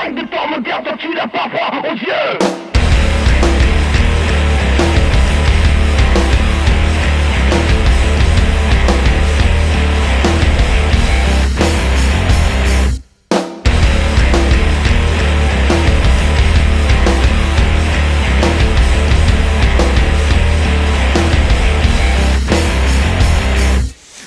J'arrive de temps moderne, donc tu n'as pas froid aux yeux.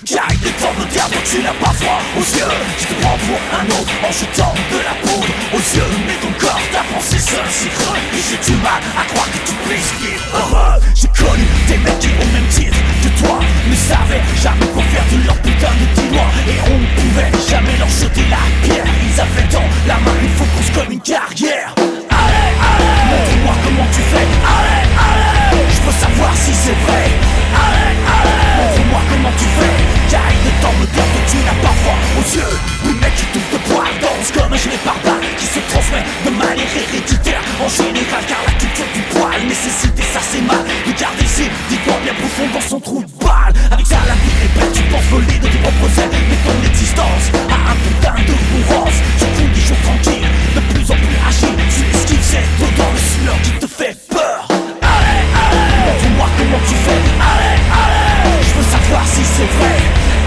J'arrive de temps moderne, donc tu n'as pas froid aux yeux. Je te prends pour un autre en jetant de la poudre aux yeux. Mais ton corps, ta pensée seule s'y creuse. Et j'ai du mal à croire que tu puisses vivre heureux. J'ai connu des mecs qui au même titre que toi ne savaient jamais quoi faire de leur putain de dis-moi. Et on ne pouvait jamais leur jeter la pierre. Ils avaient dans la main une focus comme une carrière. Allez, allez, montre-moi comment tu fais. Allez, allez, je veux savoir si c'est vrai. Allez, allez, montre-moi comment tu fais. J'arrive de temps moderne, donc tu n'as pas froid aux yeux. Oui mec, qui touche de poil, danse comme un gilet pare-balles qui se transmet de manière héréditaire en général, car la culture du poil nécessite, et ça c'est mal. Regarde ici, dis-toi bien profond dans son trou de balle. Avec ça la vie est belle, tu penses voler de tes propres ailes. Mais ton existence a un putain de mourance. Tu cours des jours tranquilles, de plus en plus agile. Tu esquives cette eau dans le sueur qui te fait peur. Allez, allez, montre-moi comment tu fais. Allez, allez, je veux savoir si c'est vrai.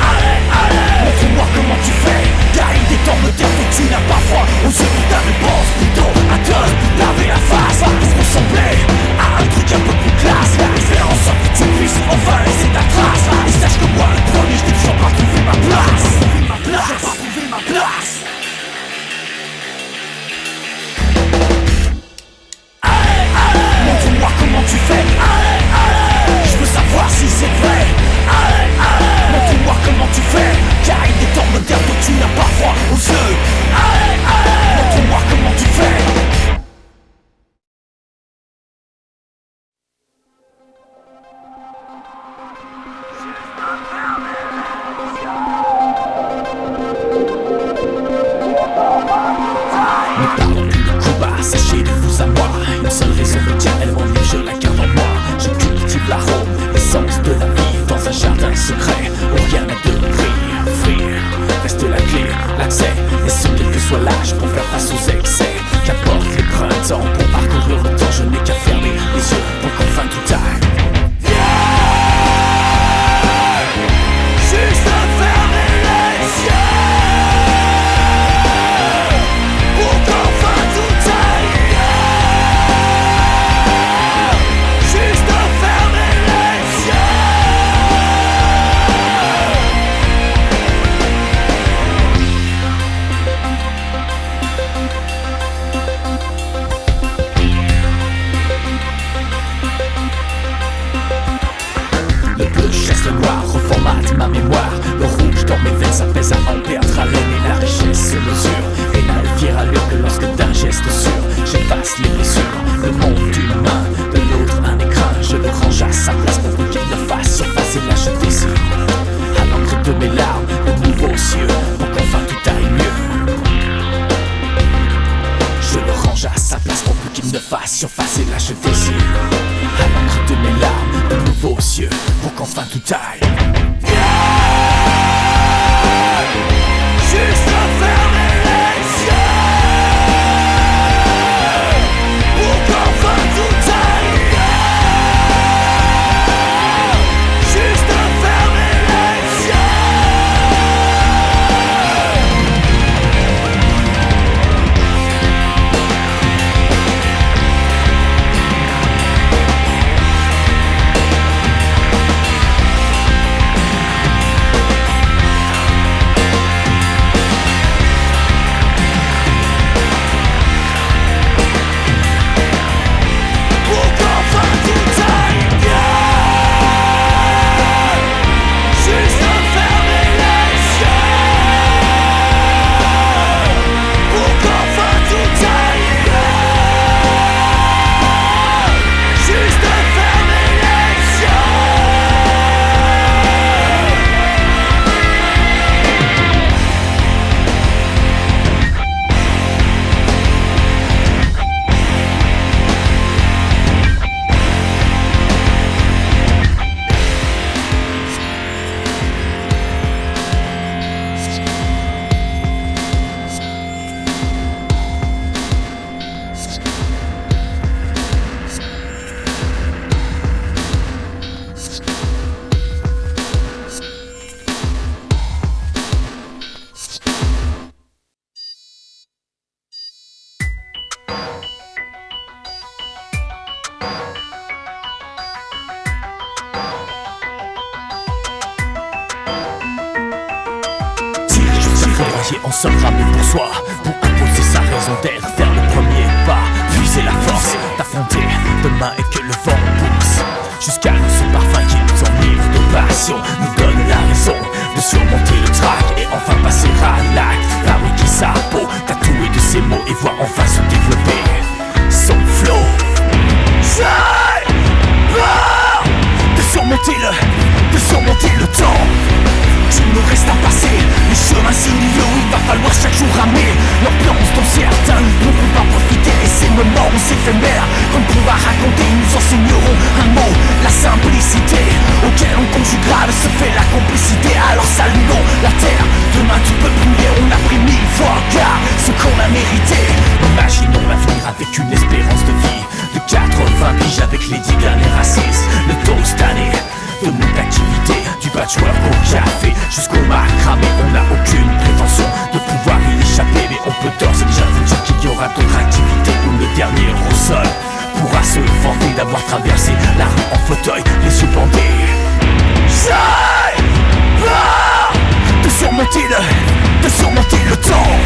Allez, allez, montre-moi comment tu fais. J'arrive des temps modernes, donc tu n'as pas froid aux yeux. Putain mais pense plutôt à te laver la face pour ressembler à un truc un peu plus classe. Et faire en sorte que tu puisses enfin laisser ta trace. Et sache que moi le premier, je n'ai toujours pas trouvé ma place. J'ai pas trouvé ma place. Allez, allez, montre-moi comment tu fais. Allez, allez, je veux savoir si c'est vrai. Allez, allez, montre-moi comment tu fais. J'arrive des temps modernes, donc tu n'as pas froid aux yeux. Allez, allez, montre-moi comment tu fais. Ne parlons plus de Cuba, sachez de vous à moi. Une seule raison me tient, elle m'ennuie, je la garde en moi. Je cultive l'arôme, l'essence de la vie dans un jardin secret où rien n'a de prix. Free, reste la clé, l'accès, et ce quel que soit l'âge pour faire face aux excès. Qu'apporte les printemps pour parcourir le temps, je n'ai qu'à fermer les yeux pour qu'enfin tout aille. Juste à fermer les yeux pour qu'enfin tout aille. Juste à fermer les yeux. Le bleu chasse le noir, reformate ma mémoire. Le rouge dans mes veines s'apaise à en perdre haleine. Et la richesse se mesure et n'a le fier allure que lorsque d'un geste sûr j'efface les blessures. Le monde d'une main, de l'autre un écrin. Je le range à sa place pour qu'il ne fasse surface. Et là je désire à l'encre de mes larmes de nouveaux cieux pour qu'enfin tout aille mieux. Je le range à sa place pour qu'il ne fasse surface. Et là je désire à l'encre de mes larmes de nouveaux cieux pour qu'enfin tout aille. Juste à fermer les yeux pour qu'enfin tout aille. Juste à fermer les yeux. pied en sol ramé pour soi, pour imposer sa raison d'être, faire le premier pas, puiser la force d'affronter demain et que le vent pousse jusqu'à nous ce parfum qui nous enivre de passion, nous donne la raison de surmonter le trac et enfin passer à l'acte, fabriquer sa peau, tatouer de ses mots et voir enfin se développer son flow. J'ai peur de surmonter le temps. Il nous reste à passer les chemins sinueux où il va falloir chaque jour ramer l'ambiance dont certains ne pourront pas profiter. Et ces moments éphémères qu'on pourra raconter nous enseigneront un mot, la simplicité, auquel on conjuguera de ce fait la complicité. Alors saluons la terre, demain tout peut brûler, on a pris 1000 fois car ce qu'on a mérité. Imaginons l'avenir avec une espérance de vie de 80 piges avec les 10 derniers racistes. Le taux cette année de mon activité, du patchwork au café jusqu'au macramé, on n'a aucune prétention de pouvoir y échapper, mais on peut d'ores et déjà vous dire qu'il y aura d'autres activités où le dernier au sol pourra se vanter d'avoir traversé la rue en fauteuil, les yeux bandés. J'ai peur de surmonter le temps.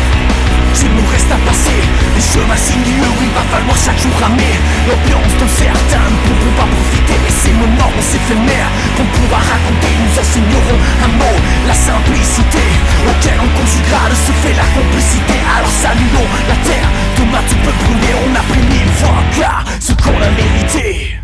Il nous reste à passer les chemins sinueux où il va falloir chaque jour ramer l'ambiance dont certains ne pourront pas profiter. Et ces moments éphémères qu'on pourra raconter nous enseigneront un mot, la simplicité, auquel on conjuguera de ce fait la complicité. Alors saluons la terre, demain tout peut brûler, on a pris 1000 fois car ce qu'on a mérité.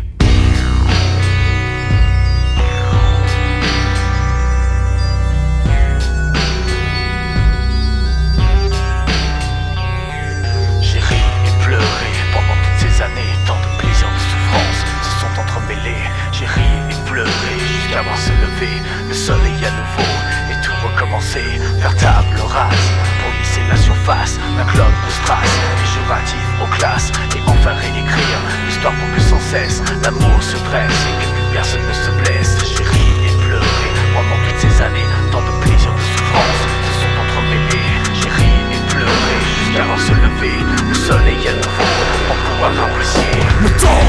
Tant de plaisir, de souffrance se sont entremêlés. J'ai ri et pleuré jusqu'à voir se lever le soleil à nouveau et tout recommencer. Faire table rase pour lisser la surface d'un globe de strass péjoratif aux classes et enfin réécrire l'histoire pour que sans cesse l'amour se dresse et que plus personne ne se blesse. J'ai ri et pleuré pendant toutes ces années. Tant de plaisir, de souffrance se sont entremêlés. J'ai ri et pleuré jusqu'à voir se lever le soleil à nouveau pour pouvoir apprécier le temps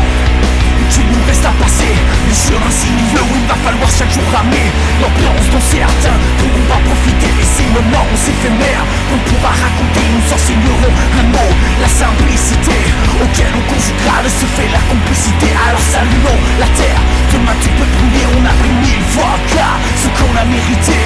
qu'il nous reste à passer, les chemins sinueux où il va falloir chaque jour ramer l'ambiance dont certains pourront pas profiter. Et ces moments éphémères qu'on pourra raconter nous enseigneront un mot, la simplicité, auquel on conjuguera de ce fait la complicité. Alors saluons la terre, demain tout peut brûler, on a pris 1000 fois car ce qu'on a mérité.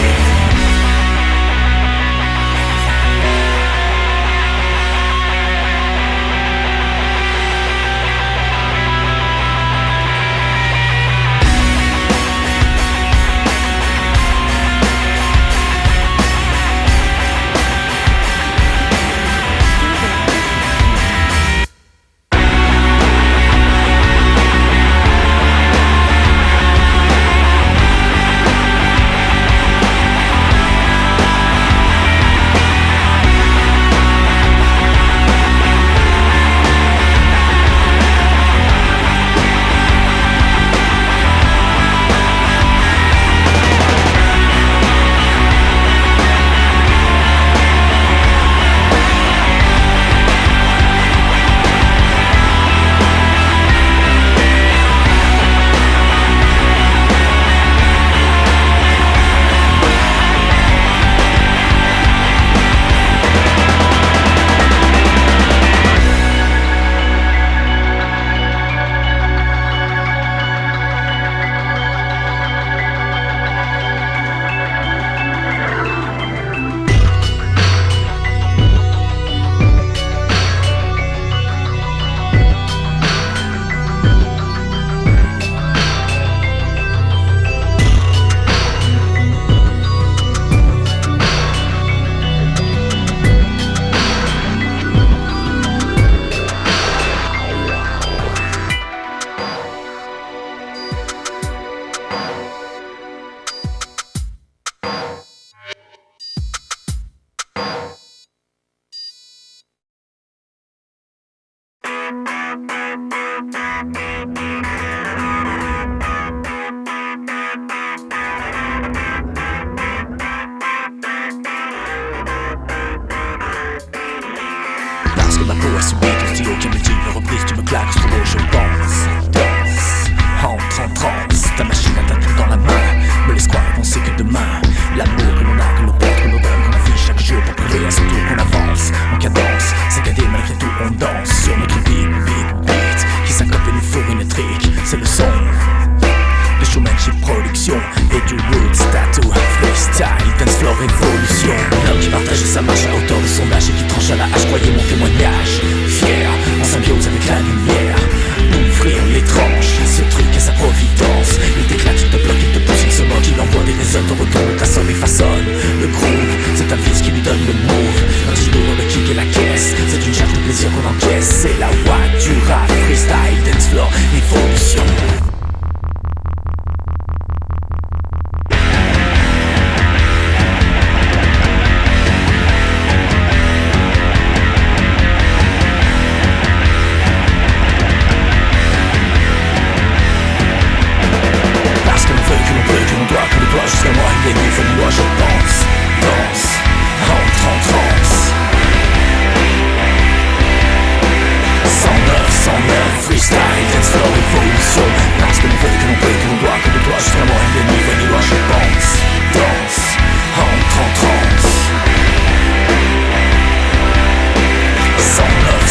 Un homme qui partage sa marche à hauteur de son âge et qui tranche à la hache, croyez mon témoignage. Fier, en symbiose avec la lumière, ouvrir les tranches, ce truc a sa providence. Il t'éclate, il te bloque, il te pousse, il se moque, il envoie des résonnes, te retourne, t'assomme et façonne. Le groove, c'est ta vis qui lui donne le move. Un gigot dans le kick et la caisse, c'est une charge de plaisir qu'on encaisse. C'est la voix du rap, freestyle, dance floor, évolution. Jusqu'à moi, il est mieux, faut moi je pense. Danse, rentre en transe. 109, freestyle, dance floor, évolution. Parce que l'on veut, que l'on peut, que l'on doit, que l'on doit. Jusqu'à moi, il est mieux, faut moi je pense. Danse, rentre en transe.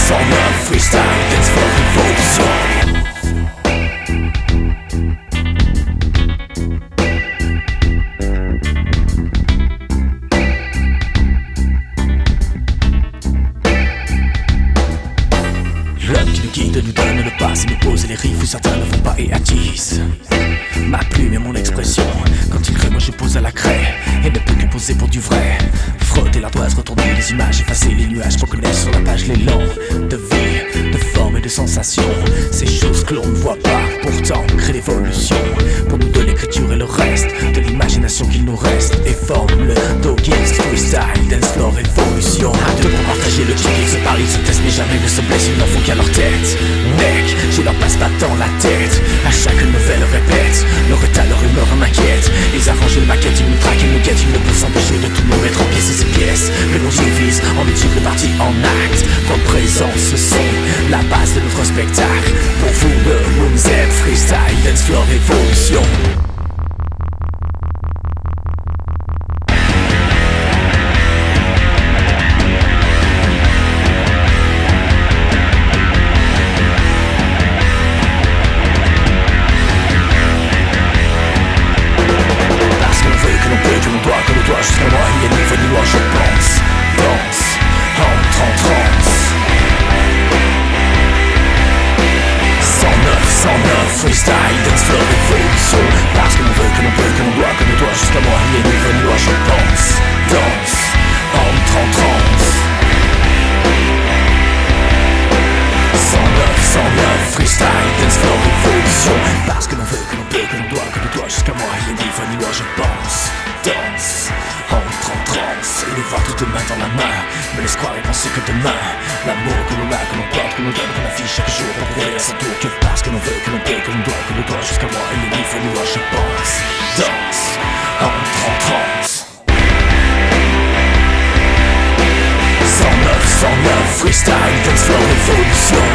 109, freestyle, dance floor, évolution. L'homme qui nous guide nous donne le pas, c'est nous pose les riffs où certains ne font pas et attisent. Ma plume et mon expression, quand il crée moi je pose à la craie et ne peut que poser pour du vrai. Frotter l'ardoise, retourner les images, effacer les nuages pour connaître sur la page l'élan de vie, de forme et de sensation. Ces choses que l'on ne voit pas, pourtant créent l'évolution pour nous de l'écriture et le reste de l'imagination qu'il nous reste et forme le doggies, freestyle, dance floor, évolution. À deux pour partager le kick, ils se parlent, ils se testent mais jamais ne se blessent, ils n'en font qu'à leur tête. Mec, je leur passe pas dans la tête, à chaque nouvelle répète, leur état, leur humeur m'inquiète. Ils arrangent une maquette, ils nous traquent, ils nous guettent, ils ne peuvent s'empêcher de tout nous mettre en pièces et pièces. Mais l'on divise en multiples parties en actes, représente ce son, la base de notre spectacle. Pour vous le Room Z, freestyle, dance floor, évolution. Jusqu'à moi, il est mieux, faut moi je pense. Danse, rentre en transe. 109, freestyle, dance floor, évolution. Parce que l'on veut, que l'on peut, que l'on doit, que l'on doit. Jusqu'à moi, il est mieux, faut moi je pense. Danse, rentre en transe. 109, freestyle, dance floor, évolution. Parce que l'on veut, que l'on peut, que l'on doit, que l'on doit. Jusqu'à moi, il est mieux, faut moi je pense. Danse, rentre en transe. Et les voir toutes main dans la main me laisse croire et penser que demain l'amour que l'on a, que l'on porte, que l'on donne, qu'on affiche chaque jour pour prouver à son tour que parce que l'on veut, que l'on peut, que l'on doit, que l'on doit. Jusqu'à moi, il est mieux, faut moi je pense. Danse, rentre en transe. 109, freestyle, dance floor, évolution.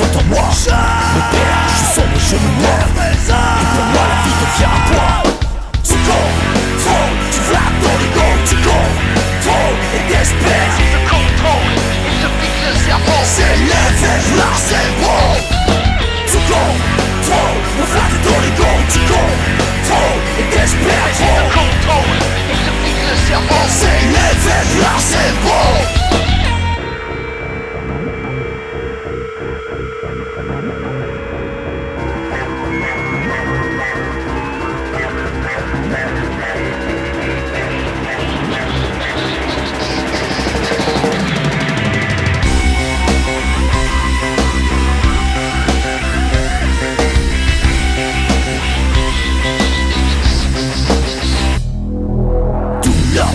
faute en moi. Me perds, je suis sombre, je me mords. Et pour moi la vie devient un poids. Tu contrôles, tu flattes dans les gants. Tu contrôles et t'espères. Tu te contrôles et te pique le cerveau. C'est l'effet placebo. Tu contrôles, me flatte dans les gants. Tu contrôles et t'espères. Tu te contrôles et te pique le cerveau. C'est l'effet placebo.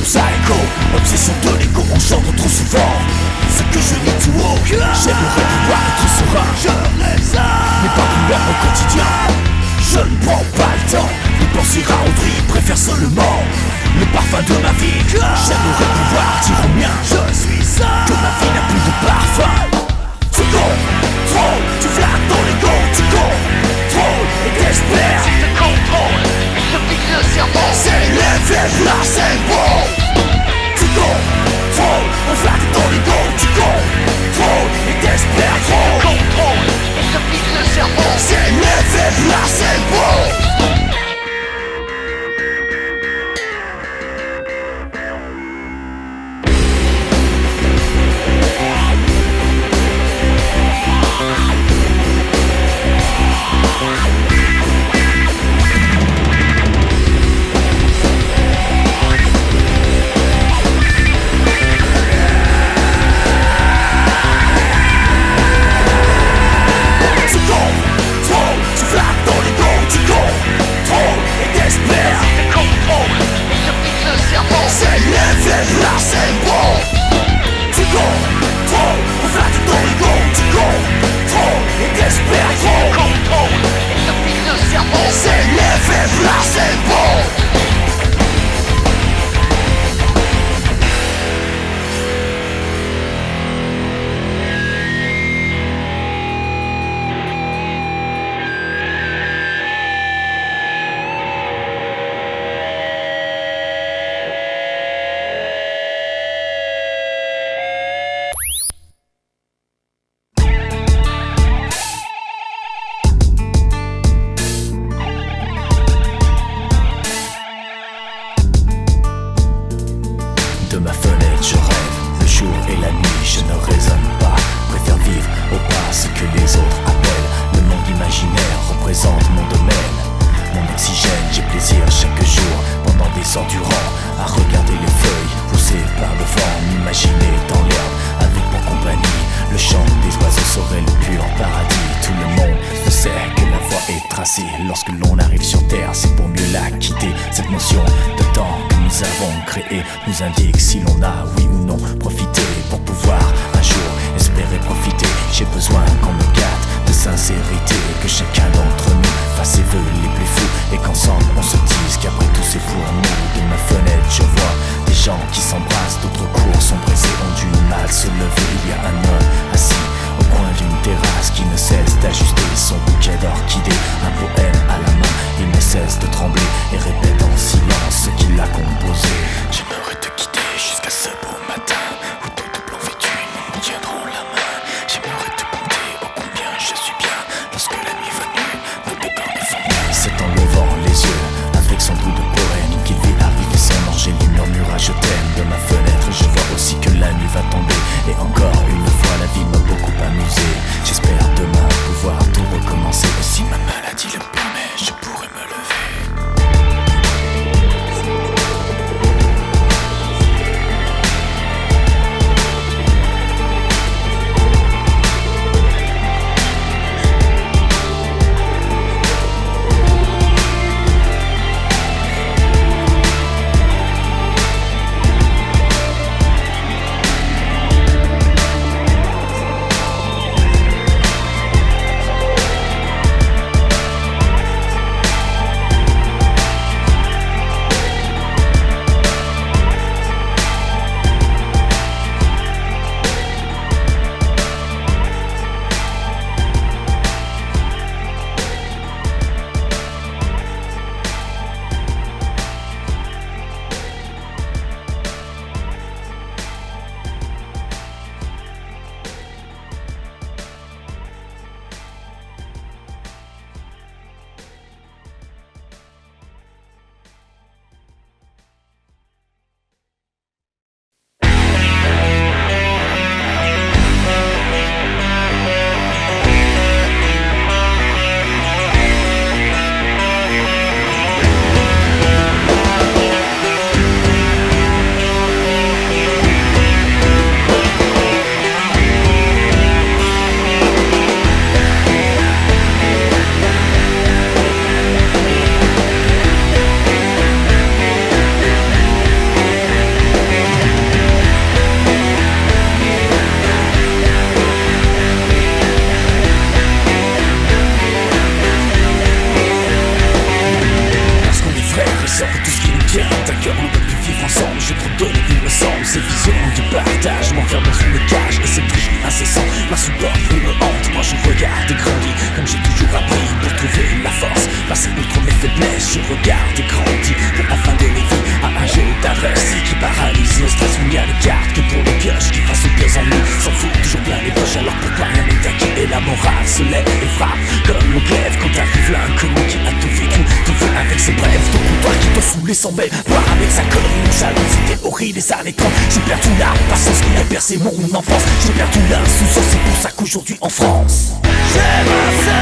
Psycho, obsession de l'ego, on chante trop souvent ce que je dis tout haut. J'aimerais pouvoir être serein, mais pas douleur au quotidien. Je ne prends pas le temps de penser à Audrey, préfère seulement le parfum de ma vie. J'aimerais pouvoir dire au mien, je suis ça, que ma vie n'a plus de parfum. Tu contrôles, tu flattes dans les gants. Tu contrôles et t'espères. Tu te contrôles et te pique le cerveau. C'est l'effet placebo. Tu contrôles, on flatte dans les gants. Tu contrôles et t'espères trop. Tu contrôles et te pique le cerveau. C'est l'effet placebo. De ma fenêtre je rêve, le jour et la nuit je ne raisonne pas. Préfère vivre au pas ce que les autres appellent. Le monde imaginaire représente mon domaine. Mon oxygène, j'ai plaisir chaque jour, pendant des heures durant, à regarder les feuilles poussées par le vent. M'imaginer dans l'herbe, avec pour compagnie le chant des oiseaux serait le pur paradis. Tout le monde ne sait que la voie est tracée. Lorsque l'on arrive sur terre, c'est pour mieux la quitter. Cette notion de temps que nous avons créée nous indique si l'on a, oui ou non, profité. Pour pouvoir un jour espérer profiter, j'ai besoin qu'on me gâte de sincérité, que chacun d'entre nous fasse ses vœux les plus fous, et qu'ensemble on se dise qu'après tout c'est pour nous. De ma fenêtre je vois des gens qui s'embrassent, d'autres cours sont brisés, ont du mal se lever. Il y a un homme assis au coin d'une terrasse qui ne cesse d'ajuster son bouquet d'orchidées. Un poème à la main, il ne cesse de trembler et répète en silence ce qu'il a composé. J'aimerais te quitter jusqu'à ce beau matin où tous de blancs vêtus nous tiendront la main. J'aimerais te compter ô combien je suis bien lorsque la nuit venue nous déborne fond. C'est en levant les yeux avec son doux de poème qu'il vit arriver son ange et lui murmura je t'aime. De ma fenêtre je vois aussi que la nuit va tomber, et encore une fois la vie m'a beaucoup amusé. J'espère demain pouvoir tout recommencer, et si ma maladie le permet je pourrai me lever. regarde et grandit pour enfin donner vie à un jeu d'adresse qui paralyse le stress. Il n'y a de garde que pour les pioches qui fassent le pire en nous. S'en fout toujours plein les poches alors pour pas rien n'est acquis. Et la morale se lève et frappe comme le glaive quand arrive l'inconnu qui a tout vécu, tout fait avec ses brèves. Ton comptoir qui t'a saoulé sans belle, voir avec sa connerie nonchalante, ces théories des années 30. J'ai perdu la patience qui a bercé mon enfance. J'ai perdu l'insouciance, c'est pour ça qu'aujourd'hui en France j'aime assez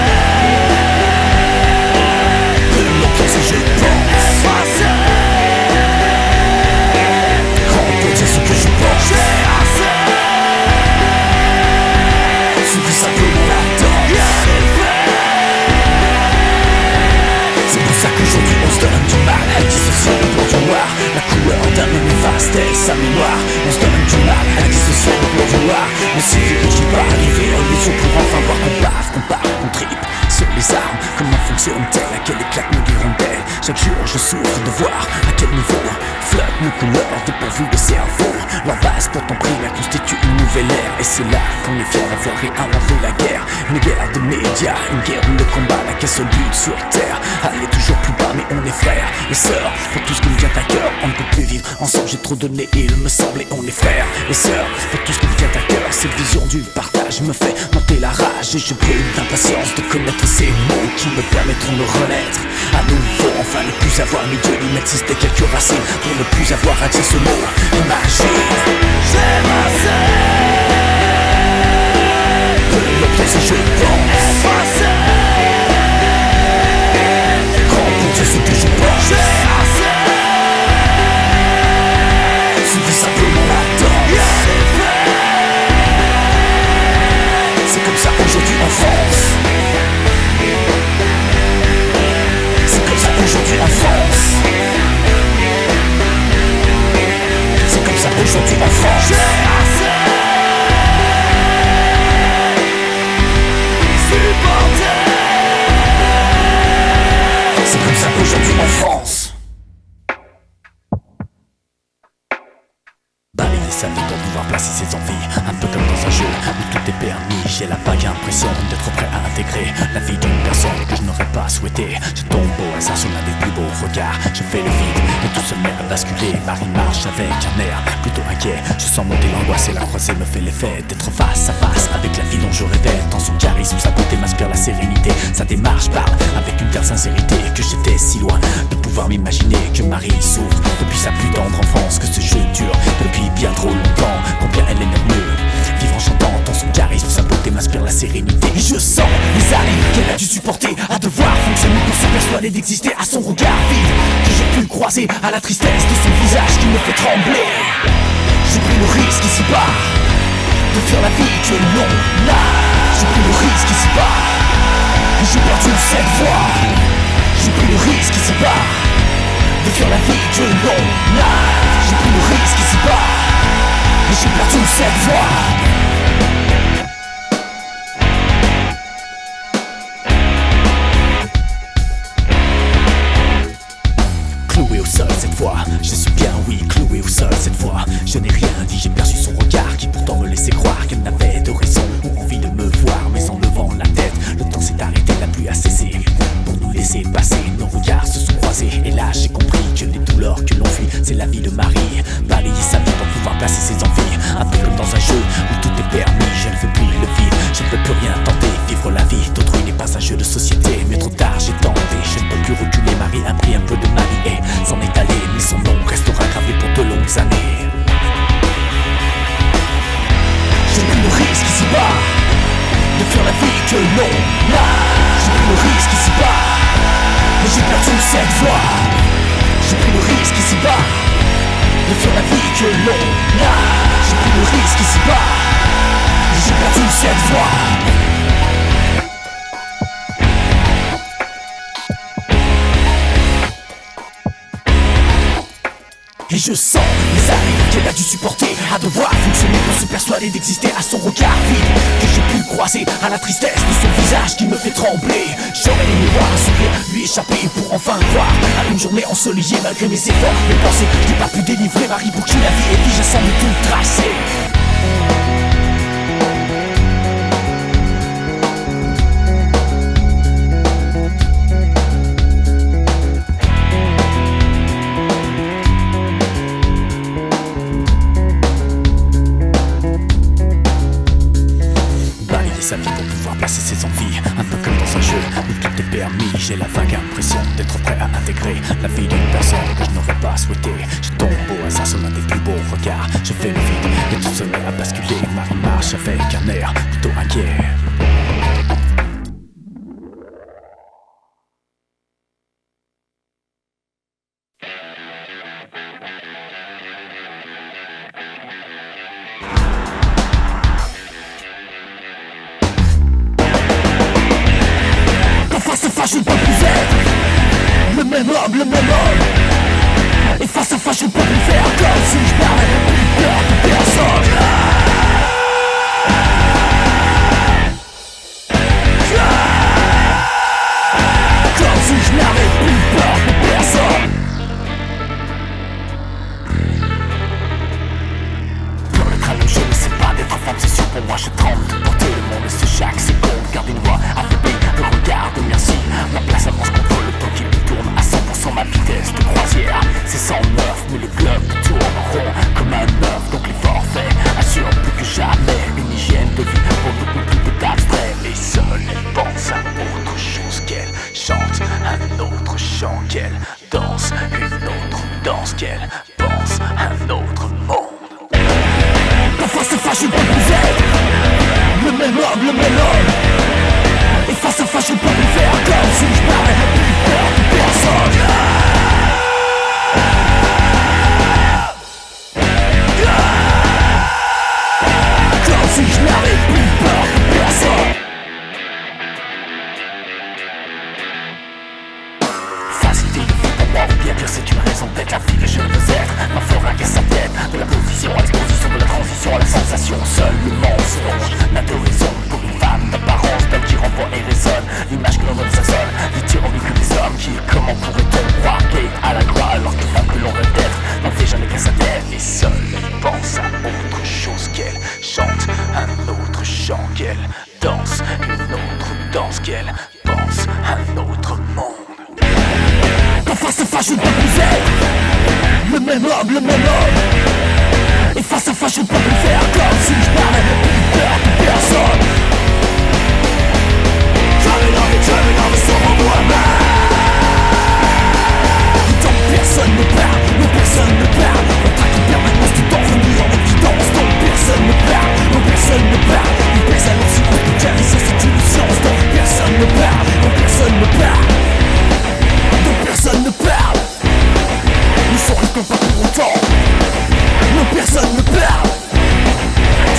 de longtemps si je pense grand pour dire ce que je pense. J'ai assez suffit simplement l'attente. C'est pour ça qu'aujourd'hui on se donne du mal à dissocier le blanc du noir. La couleur d'un homme vaste et sa mémoire. On se donne du mal à dissocier le blanc du noir. Mais si je pas arriver en illusion pour enfin voir qu'on bave, qu'on part, qu'on tripe sur les armes. Comment fonctionne-t-elle, à quel éclat nos hirondelles. Chaque jour je souffre de voir à quel niveau flottent nos couleurs dépourvues de cerveau. Leur base pourtant primaire constitue une nouvelle ère. Et c'est là qu'on est fier d'avoir réinventé la guerre. Une guerre de médias, une guerre où le combat n'a qu'un seul but sur terre. Aller toujours plus bas mais on est frères et sœurs. Pour tout ce qui me vient à cœur, on ne peut plus vivre ensemble. J'ai trop donné il me semble et on est frères et sœurs. Pour tout ce qui me vient à cœur, cette vision du partage me fait monter la rage. Et je brûle d'impatience de connaître ces mots qui me permettront de renaître à nouveau. Enfin ne plus avoir ni Dieu ni médecine des quelques racines pour ne plus avoir à dire ce mot. Imagine, j'aime assez de longtemps si je pense grand pour dire ce que je pense. J'ai assez suffit simplement l'attente. C'est comme ça aujourd'hui en France. C'est comme ça aujourd'hui en France. C'est comme ça aujourd'hui en France. J'ai assez supporté. C'est comme ça aujourd'hui en France. Balayer sa vie pour pouvoir placer ses envies. Un peu comme dans un jeu où tout est permis. J'ai la vague impression d'être prêt à intégrer la vie d'une personne que je n'aurais pas souhaité. Je tombe au hasard sur l'un des plus beaux regards. Je fais le vide et tout se met à basculer. Marie marche avec un air plutôt inquiet. Je sens monter l'angoisse et la croisée me fait l'effet d'être face à face avec la vie dont je rêvais. Dans son charisme, sa beauté m'inspire la sérénité. Sa démarche parle avec une telle sincérité que j'étais si loin de pouvoir m'imaginer que Marie souffre depuis sa plus tendre enfance. Que ce jeu dure depuis bien trop longtemps. Combien elle aimait mieux vivre en chantant. Dans son charisme, sa beauté m'inspire la sérénité. Et je sens les années qu'elle a dû supporter à devoir fonctionner pour se persuader d'exister. À son regard vide que j'ai pu croiser, à la tristesse de son visage qui me fait trembler. J'ai pris le risque ici-bas de faire la vie que l'on a. J'ai pris le risque ici-bas et j'ai perdu cette fois. J'ai pris le risque ici-bas de faire la vie que l'on a. J'ai pris le risque ici-bas et j'ai perdu cette fois. Cloué au sol cette fois, je suis bien oui cloué au sol cette fois. Je n'ai rien dit, j'ai perçu son regard qui pourtant me laissait croire qu'elle n'avait de raison ou envie de me voir. Mais en levant la tête, le temps s'est arrêté, la pluie a cessé. Pour nous laisser passer, nos regards se sont croisés. Et là j'ai compris que les douleurs que l'on fuit, c'est la vie de Marie. Balayer sa vie pour pouvoir placer ses envies. Un peu comme dans un jeu où tout est permis. Je ne veux plus le vivre, je ne peux plus rien tenter. Vivre la vie d'autrui n'est pas un jeu de société. Mais trop tard j'ai tenté, je ne peux plus reculer. Marie a pris un peu de ma vie et s'en est allé, mais son nom restera gravé pour de longues années. J'ai pris le risque ici-bas de faire la vie que l'on a. J'ai pris le risque ici-bas et j'ai perdu cette fois. J'ai pris le risque ici-bas de faire la vie que l'on a. J'ai pris le risque ici-bas et j'ai perdu cette fois. Et je sens les années qu'elle a dû supporter à devoir fonctionner pour se persuader d'exister. À son regard vide que j'ai pu croiser, à la tristesse de son visage qui me fait trembler. J'aurais aimé voir un sourire lui échapper pour enfin croire à une journée ensoleillée malgré mes efforts. Mes pensées, j'ai pas pu délivrer Marie pour qui la vie est déjà semble tout tracé. trouver une personne que je n'aurais pas souhaité. Je tombe au hasard sur l'un des plus beaux regards. Je fais le vide et tout se met à basculer. Ma marche avec un air plutôt inquiet. Je ne peux plus être le même homme, le même homme. Et face à face je ne peux plus faire comme si je n'avais plus peur de personne. Comme si je n'avais plus peur de personne. Dans le crâne je ne sais pas d'être femme, c'est sûr pour moi je tremble de porter le monde et c'est chaque seconde. Garder une voix affaiblie, le regard de merci. Ma place avance contre le temps qui me tourne à 100% ma vitesse de croisière. C'est 109 mais le globe tourne rond comme un œuf. Donc les forfaits assurent plus que jamais une hygiène de vie pour beaucoup plus d'abstrait. Mais seule elle pense à autre chose qu'elle chante, un autre chant qu'elle danse, une autre danse qu'elle pense, un autre monde. En face à face je ne peux plus être le même homme, le même homme. Et face à face je ne peux plus faire comme si je n'avais plus peur de personne. Comme si je n'avais plus peur de personne. Facilité de vie pour moi, ou bien pire c'est une raison d'être la vie que je veux être. Ma feringue et sa tête, de la position à l'exposition, de la transition à la sensation. Seul le mensonge n'a de raison pour une femme d'apparence belle qui renvoie et résonne. L'image que l'on donne s'assonne, les tyrannies que des hommes qui, comment pourrait-on croire qu'est à la gloire alors que femme que l'on rêve d'être n'en fait jamais qu'à sa tête. Et seule elle pense à autre chose qu'elle chante, un autre chant qu'elle danse, une autre danse qu'elle pense, un autre monde. En face à face je ne peux plus être le même homme, le même homme. Et face à face je ne peux plus faire comme si je n'avais plus peur de personne. Turning on the summer moi-même. Donc personne ne parle, non personne ne parle. On traque en permanence tout en remis en évidence. Donc personne ne parle, non personne ne parle. Une personne en silence peut caresser, c'est une science. Donc personne ne parle, non personne ne parle. Donc personne ne parle. Nous s'arrêtons pas pour autant. Non personne ne parle.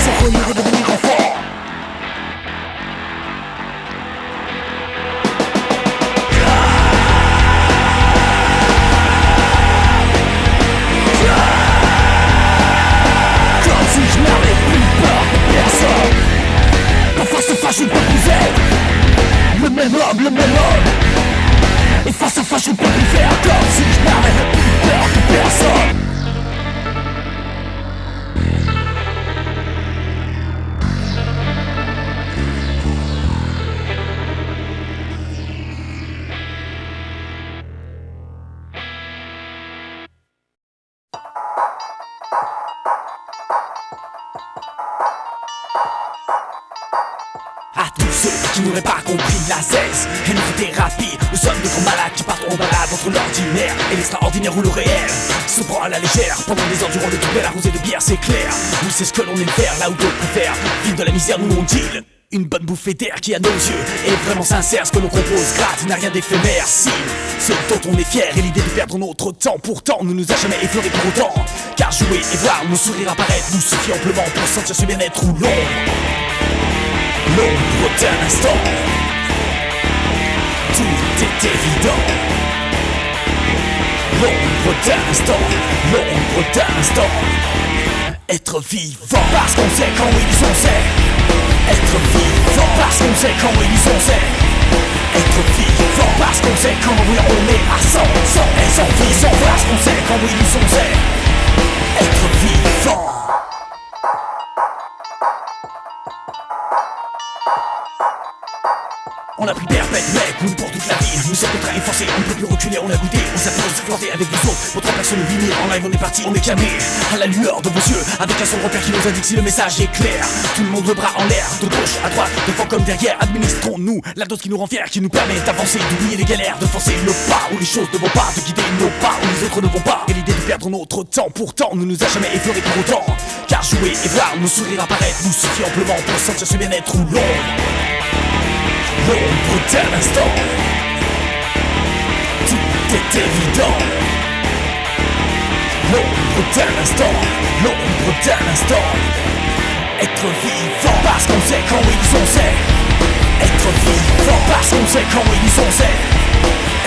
Sans revenir et devenir enfant. Je ne peux plus être le même homme, le même homme. Et face à face je ne peux plus faire comme si je n'avais plus peur de personne. Qui n'auraient pas compris la cesse et notre thérapie. Nous sommes de grands malades qui partent en balade entre l'ordinaire et l'extraordinaire ou le réel. Se prend à la légère pendant des heures durant le tour arrosé de bière, c'est clair. Oui, c'est ce que l'on aime faire, là où d'autres préfèrent vivre de la misère, nous on deal. Une bonne bouffée d'air qui à nos yeux est vraiment sincère. Ce que l'on compose gratte n'a rien d'éphémère. Si ce dont on est fier et l'idée de perdre notre temps pourtant ne nous a jamais effleuré pour autant. Car jouer et voir nos sourires apparaître nous suffit amplement pour sentir ce bien-être ou l'ombre d'un instant. Tout est évident. L'ombre d'un instant, l'ombre d'un instant. Être vivant, parce qu'on sait quand ils sont sait. Être vivant, parce qu'on sait quand ils sont sait. Être vivant, parce qu'on sait quand oui on est à 100%. Et sans vivant, parce qu'on sait quand ils sont sait. Être vivant. on a pris perpète, mec, nous pour toute la vie. Nous sommes contraints et forcés, on ne peut plus reculer, on a goûté. On s'apprête à se planter avec vous autres. Pour 3 personnes le vinyle, en live on est parti, on est camé. À la lueur de vos yeux, avec un son repère qui nous indique si le message est clair. Tout le monde le bras en l'air, de gauche à droite, devant comme derrière. Administrons-nous la dose qui nous rend fiers, qui nous permet d'avancer, d'oublier les galères, de forcer nos pas où les choses ne vont pas, de guider nos pas où les autres ne vont pas. Et l'idée de perdre notre temps, pourtant, ne nous a jamais effleuré pour autant. Car jouer et voir nos sourires apparaître nous suffit amplement pour sentir ce bien-être ou l'ombre d'un instant. Tout est évident. L'ombre d'un instant, l'ombre d'un instant. Être vivant parce qu'on sait quand ils on sait. Être vivant parce qu'on sait quand ils on sait.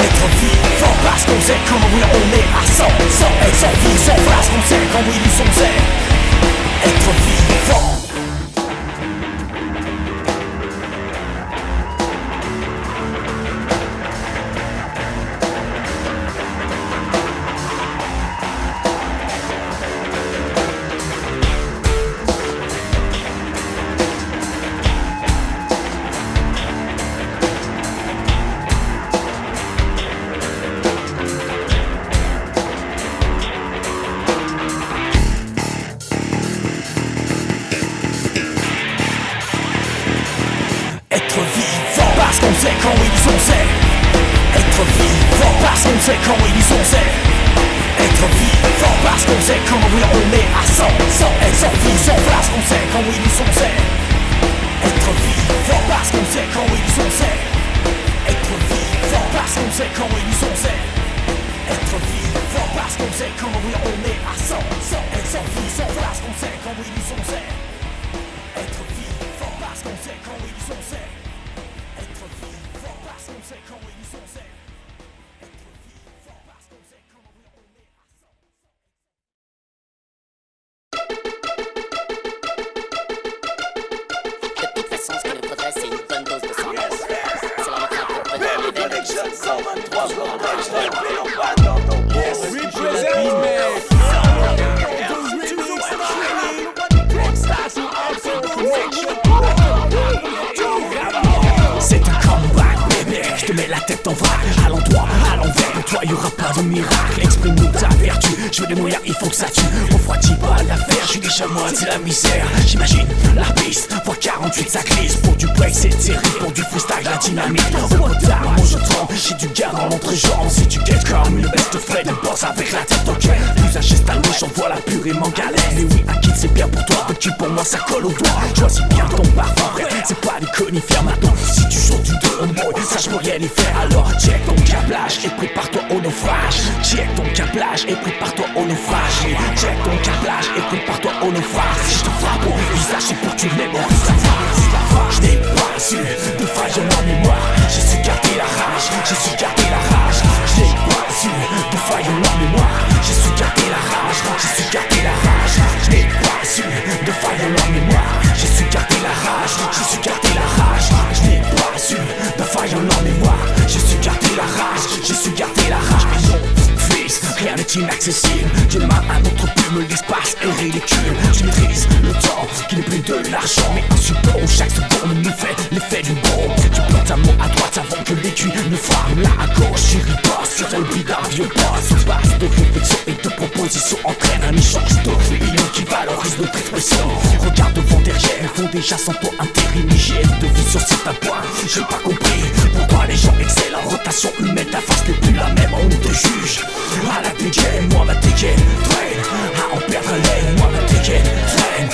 Être vivant parce qu'on sait quand oui on est à 100. Être vivant parce qu'on sait quand oui ils on sait. Être vivant. C'est la misère, j'imagine la piste, fois 48 ça glisse. Pour du break c'est terrible, pour du freestyle la dynamique. Au retard, moi je tremble, j'ai du gars dans l'entrejambe. Si tu guettes comme le best friend, elle bosse avec la tête au cœur. Plus âgé stallé, j'envoie la pure et m'en galère. Mais oui, un kid c'est bien pour toi, petit pour moi ça colle au doigt. Choisis bien ton parfum, vrai, c'est pas des conifères maintenant. Si tu joues du deux boy, ça je peux rien y faire. Alors check ton câblage et prépare-toi au naufrage. Check ton câblage et prépare-toi au naufrage. Check ton câblage et prépare-toi au naufrage. Si je te frappe au visage, c'est pour que tu mémorises la phrase. Je n'ai pas su de faillir en mémoire. J'ai su garder la rage, j'ai su garder la rage. Je n'ai pas su de faillir en mémoire. J'ai su garder la rage, j'ai su garder la rage. Je n'ai pas su de faillir en mémoire. J'ai su garder la rage, j'ai su garder la rage. Je n'ai pas su de faillir en mémoire. J'ai su garder la rage, j'ai su garder la rage. Mais non, fils, rien n'est inaccessible. J'ai main à notre plume, l'espace est ridicule. Je maîtrise le temps qui n'est plus de l'argent, mais un support où chaque seconde nous fait l'effet du bon. Tu plantes un mot à droite avant que l'écu ne frappe. Là à gauche, tu ripostes sur un but d'un vieux boss. Une base de réflexion et de proposition entraîne un échange d'opinion qui valorise notre expression. Regarde devant derrière, ils font déjà sans toi intérim. Hygiène de vie sur certains points. J'ai pas compris pourquoi les gens excellent en rotation humaine. Ta face n'est plus la même, on te juge. À la dégaine, moi ma dégaine traîne. À en perdre haleine, moi ma dégaine traîne.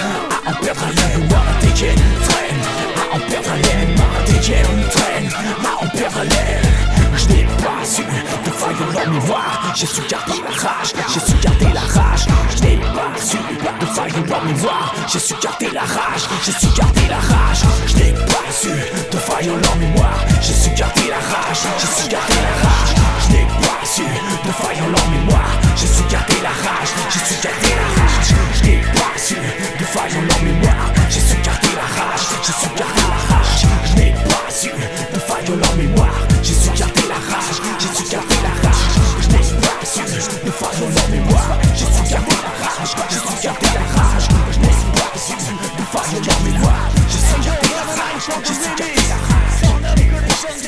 À en perdre haleine, moi ma dégaine traîne. À en perdre haleine, moi ma dégaine traîne. À en perdre haleine. Je n'ai pas su de faillir leur mémoire. J'ai su garder la rage, j'ai su garder la rage. Je n'ai pas su de faillir leur mémoire. J'ai su garder la rage, j'ai su garder la rage. Je n'ai pas su de faillir leur mémoire. J'ai su garder la rage, j'ai su garder la rage. Je n'ai pas su de faillir leur mémoire. J'ai su garder la rage, j'ai su garder la rage. Je n'ai pas su de faillir leur mémoire. J'ai su garder la rage, j'ai su garder la rage. Je n'ai pas su de faillir leur mémoire. J'ai su garder la rage, j'ai su garder la rage. Je n'ai pas su de faillir leur mémoire. J'ai su garder la rage, j'ai su garder la rage. Je n'ai pas su de faillir leur mémoire. J'ai su garder la rage, j'ai su garder la rage.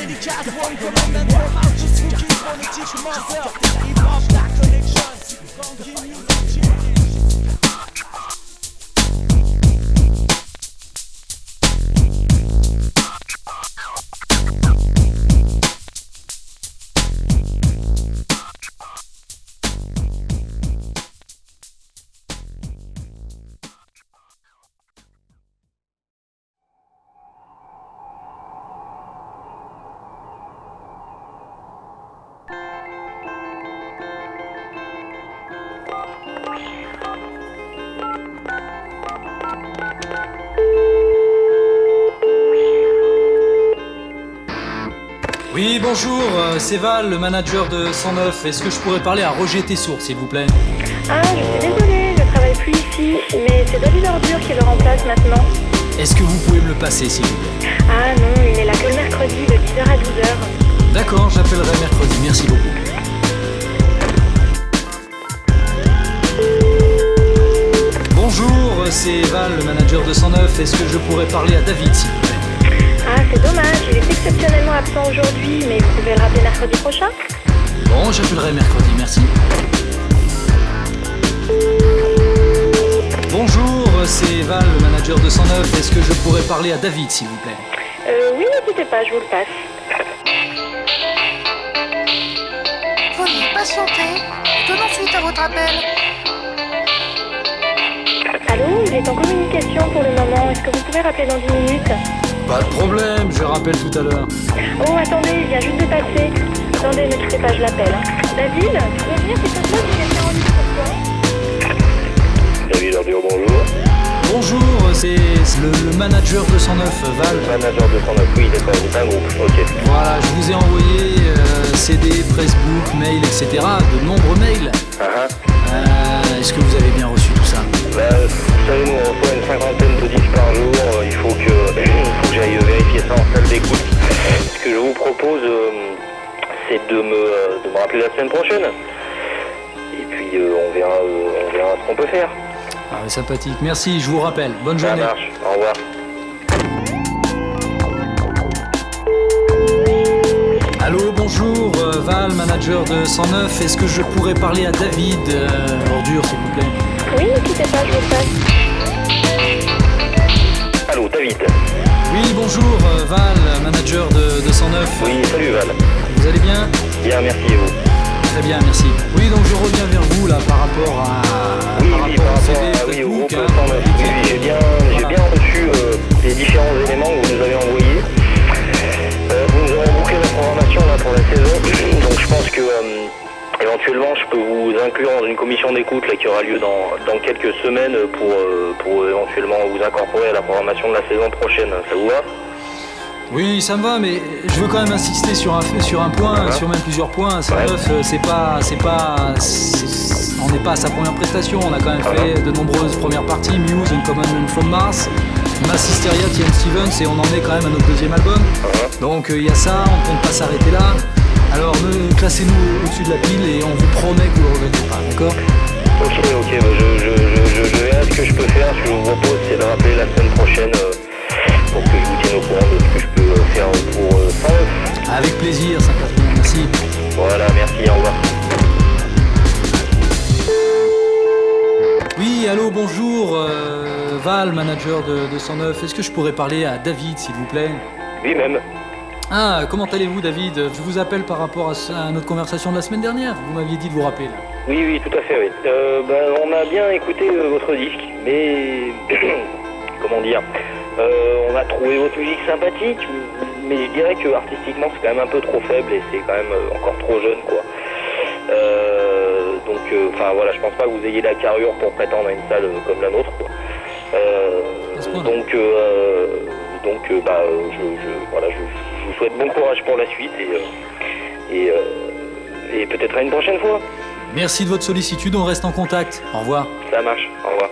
Oui, bonjour, c'est Val, le manager de 109. Est-ce que je pourrais parler à Roger Tessour, s'il vous plaît? Ah, je suis désolée, je travaille plus ici, mais c'est David Ordure qui le remplace maintenant. Est-ce que vous pouvez me le passer, s'il vous plaît? Ah non, il n'est là que le mercredi de 10h à 12h. D'accord, j'appellerai mercredi, merci beaucoup. Bonjour, c'est Val, le manager de 109. Est-ce que je pourrais parler à David, s'il vous plaît? Ah, c'est dommage, il est exceptionnellement absent aujourd'hui, mais vous pouvez le rappeler mercredi prochain. Bon, j'appellerai mercredi, merci. Bonjour, c'est Val, le manager de 109. Est-ce que je pourrais parler à David, s'il vous plaît? Oui, n'hésitez pas, je vous le passe. Veuillez patienter. Donnons suite à votre appel. Allô, il est en communication pour le moment, est-ce que vous pouvez rappeler dans 10 minutes? Pas de problème, je rappelle tout à l'heure. Oh, attendez, il vient juste de passer. Attendez, ne quittez pas, je l'appelle. David, tu peux venir, c'est comme ça, tu viens en ligne pour toi. David Ordure, bonjour. Bonjour, c'est le manager de 109, Val. Manager de 109, oui, d'accord, c'est un groupe, ok. Voilà, je vous ai envoyé CD, Facebook, mail, etc. De nombreux mails. Est-ce que vous avez bien reçu tout ça? Bah, vous savez, nous on reçoit une cinquantaine de disques par jour, il faut que j'aille vérifier ça en salle d'écoute. Ce que je vous propose, c'est de me rappeler la semaine prochaine. Et puis on verra ce qu'on peut faire. Ah, sympathique, merci, je vous rappelle. Bonne Ça journée. marche, au revoir. Allô, bonjour, Val, manager de 109. Est-ce que je pourrais parler à David Ordure, s'il vous plaît? Oui, ne quittez pas, je vous le passe. Allô, David. Oui, bonjour, Val, manager de 109. Oui, salut Val. Vous allez bien? Bien, merci et vous. Très bien, merci. Oui, donc je reviens vers vous là par rapport à... Oui, par oui, rapport par au rapport CD, à, oui, au Facebook, groupe hein. 109. Oui, oui, j'ai bien reçu les différents éléments que vous nous avez envoyés. Vous nous avez bouclé la programmation là, pour la saison, donc je pense que éventuellement je peux vous inclure dans une commission d'écoute là, qui aura lieu dans quelques semaines pour éventuellement vous incorporer à la programmation de la saison prochaine. Ça vous va? Oui, ça me va, mais je veux quand même insister sur un point, sur même plusieurs points. 109, on n'est pas à sa première prestation. On a quand même fait de nombreuses premières parties, Muse, Uncommon Man from Mars, Mass Hysteria, T.M. Stevens, et on en est quand même à notre deuxième album. Donc il y a ça, on ne compte pas s'arrêter là. Alors classez-nous au-dessus de la pile et on vous promet que vous ne le regrettez pas, d'accord? Ok, bah, je verrai ce que je peux faire. Ce que je vous propose, c'est de rappeler la semaine prochaine pour que je vous tienne au courant de ce que je peux faire pour 109. Avec plaisir, sympathiquement, merci. Voilà, merci, au revoir. Oui, allô, bonjour, Val, manager de 109. Est-ce que je pourrais parler à David, s'il vous plaît? Lui-même. Ah, comment allez-vous, David? Je vous appelle par rapport à notre conversation de la semaine dernière. Vous m'aviez dit de vous rappeler, là. Oui, tout à fait, oui. On a bien écouté votre disque, mais... comment dire, on a trouvé votre musique sympathique, mais je dirais que artistiquement c'est quand même un peu trop faible et c'est quand même encore trop jeune, quoi. Voilà, je pense pas que vous ayez la carrure pour prétendre à une salle comme la nôtre, quoi. Je vous souhaite bon courage pour la suite et peut-être à une prochaine fois. Merci de votre sollicitude, on reste en contact. Au revoir. Ça marche, au revoir.